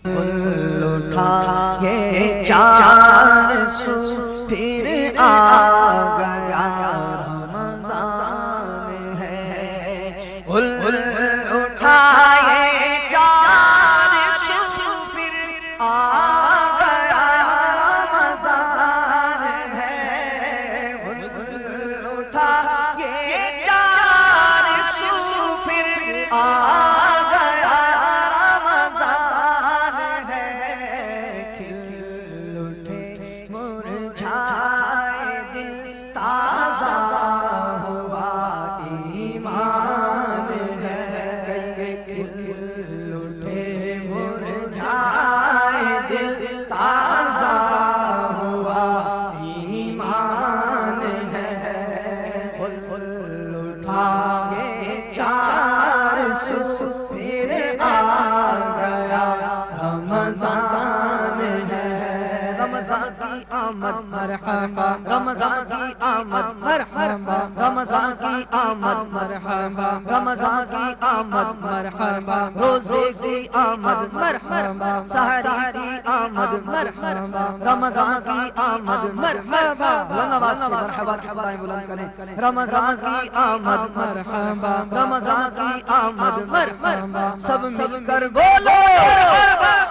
پھول اٹھائے چار سو پھر آ گیا رمضان ہے، پھول اٹھائے چار سو پھر آ گیا رمضان ہے، پھول اٹھائے چار سو پھر آ آمد مرحبا، رمضان کی آمد مرحبا، رمضان کی آمد مرحبا، رمضان کی آمد مرحبا، روزے کی آمد مرحبا، سحری کی آمد مرحبا، رمضان کی آمد مرحبا، بلند آواز سے مرحبا کی صدائیں بلند کریں، رمضان کی آمد مرحبا، رمضان کی آمد مرحبا، سب مل کر بولو،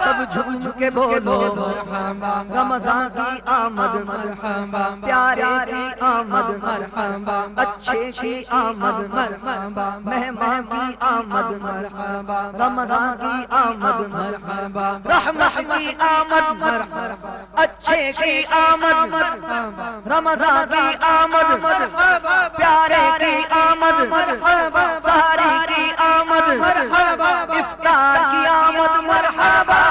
سب جھوم کے بولو مرحبا، رمضان کی آمد مرحبا، پیارے کی آمد مرحبا، اچھے کی آمد مرحبا، مہمان کی آمد مرحبا، رمضان کی آمد مرحبا، رحمت کی آمد مرحبا، اچھے کی آمد مرحبا، رمضان کی آمد مرحبا، پیارے کی آمد مرحبا، سحری کی آمد مرحبا، افطار کی آمد مرحبا،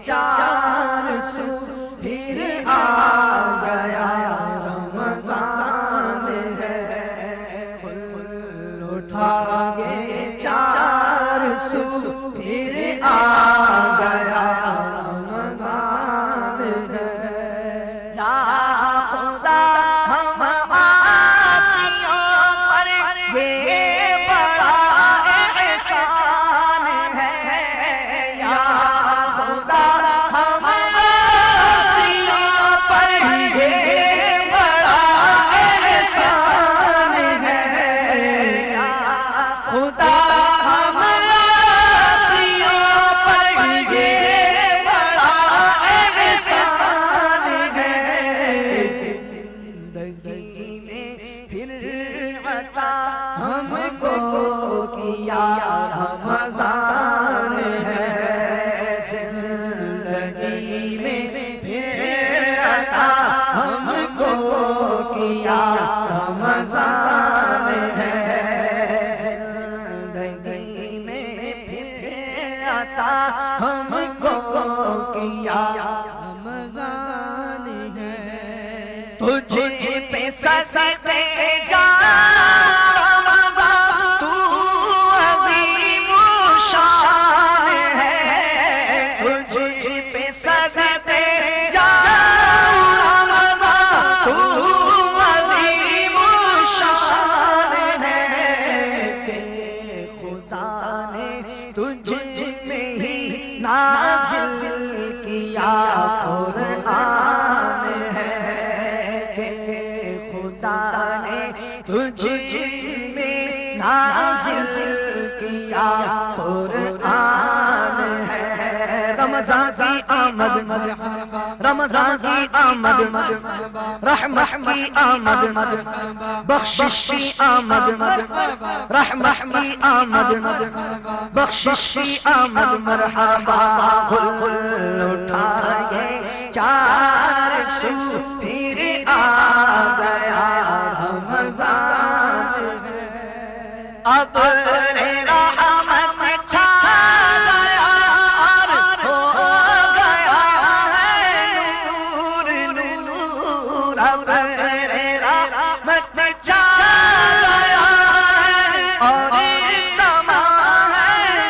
چار سو پھر آ گیا رمضان ہے، پھول اٹھا گے چار سو پھر آ گیا رمضان ہے، یا خدا ہم عاصیوں پر یہ بڑا احسان ہے، یا ہم کو کیا رمضان ہے، زندگی میں پھر عطا ہم کو کیا رمضان ہے، زندگی میں پھر عطا ہم کو کیا رمضان ہے، تجھ پہ صدقے جا نازل کیا قرآن ہے کہ خدا نے تجھ میں نازل کیا قرآن ہے، رمضان کی آمد مرحبا، رمضان کی آمد مرحبا، رحمت کی آمد مرحبا، بخشش کی آمد مرحبا، رحمت کی آمد مرحبا، بخشش کی آمد مرحبا، پھول اٹھائے چار سو پھر آ گیا رمضان ہے، اب رحمت چھا گیا ہو گیا نور نور، اب رحمت چھا گیا اور سما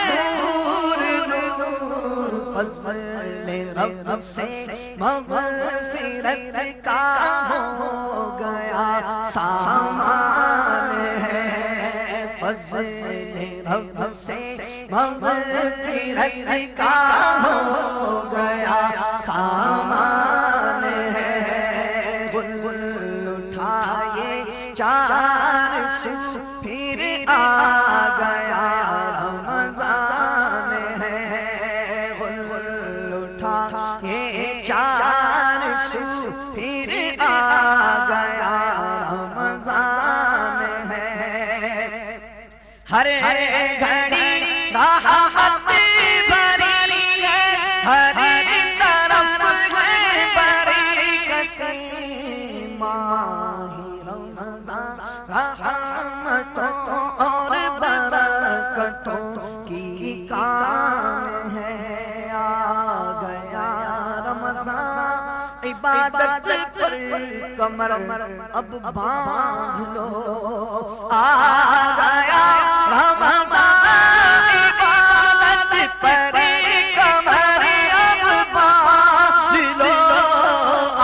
نور نور، فضل رب سے مغفرت کا ہو گیا سامان ہے، فضل رب سے مغفرت کا ہو گیا سامان ہے، بلبل اٹھائے چار سو پھر آ گیا رمضان ہے، بلبل اٹھائے چار سو پھر آ گیا رمضان ہے، ہر گھڑی رحمت بھری ہے، ہر طرف ہے برکت، ماہ رمضان رحمتوں اور برکتوں کی کام ہے، آ گیا رمضان عبادت پر کمر اب باندھ لو، آ گیا رمضان عبادت پر کمر اب باندھ لو، آ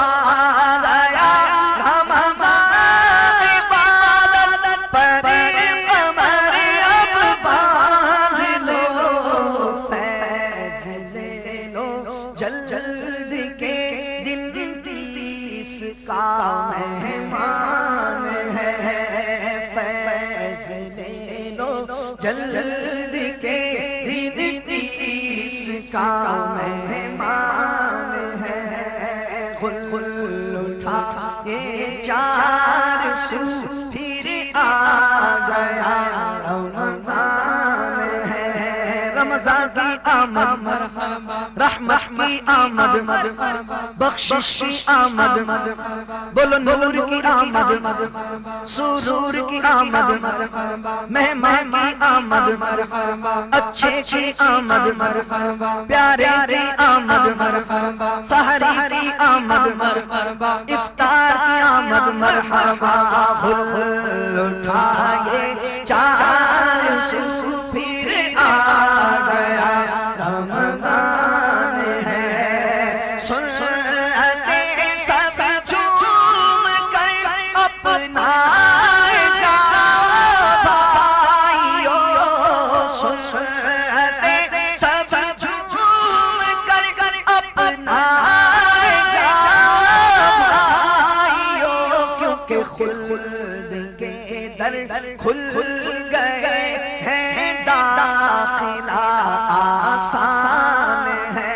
گیا رمضان عبادت پر کمر اب باندھ لو، فیض لے لو جلد کے دن 30 کا مہمان ہے، فیض لے لو جلد کے دن 30 کا مہمان ہے، خل اٹھا یہ 400 پھر آ گیا رمضان ہے، رمضان کی آمد رحمت کی آمد بخشش کی آمد، بولو نور کی آمد، سرور کی آمد، مہمان کی آمد، اچھے کی آمد، پیارے کی آمد، سحری کی آمد، افطار کی آمد، مرحبا بھول اٹھائے 400 پھر آ گیا رمضان ہے، سنتے سب جھوم کر اپنا جا بھائیو، سنتے سب جھوم کر اپنا جا بھائیو، کیونکہ خلد کے در کھل گئے ہیں، داخلہ آسان ہے،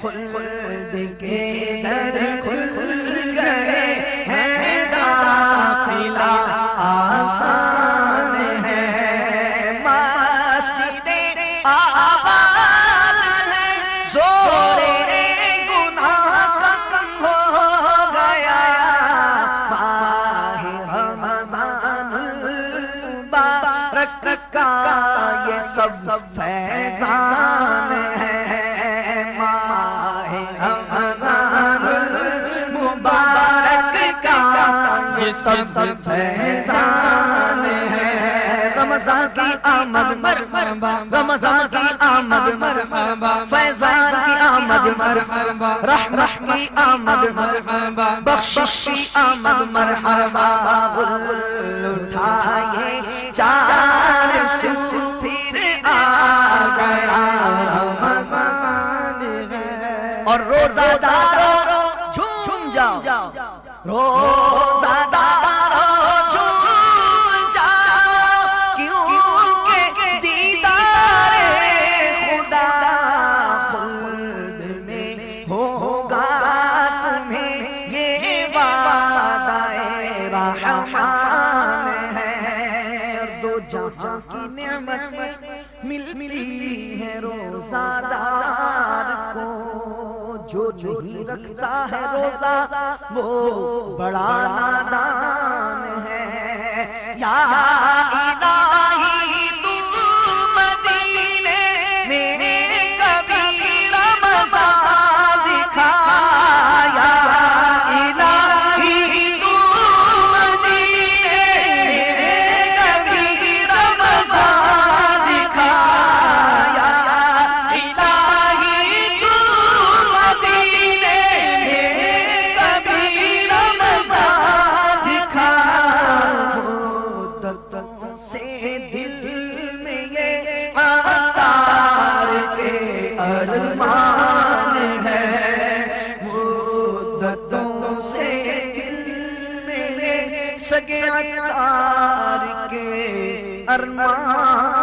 خلد کے در کھل گئے ہیں، داخلہ آسان ہے، مسجد آباد ہے، زور گناہ کم ہو گیا، ماہ رمضان المبارک کا یہ سب فیضان ہے، ماہ رمضان المبارک کا یہ سب فیضان ہے، رمضان کی آمد رمضان کی آمد، فیضان کی آمد، رحمت کی آمد، بخشش کی آمد، مرحبا بھول اٹھائے 400 پھر آ گیا رمضان ہے، اور روزہ دارو جھوم جاؤ، روزہ دارو جھوم جاؤ، کیونکہ دیدار خدا خلد میں ہوگا تمہیں، یہ وعدہ رحمان ہے، دو جہاں کی نعمت ملتی ہے روزہ دار کو، جو نہیں رکھتا ہے روزہ وہ بڑا نادان ہے، یا الہی تو مدینے میں کبھی رمضان دکھایا، الہی تو مدینے میں کبھی رمضان دکھایا، الہی تو مدینے میں کبھی رمضان دکھایا، سے سگے عطار کے ارمان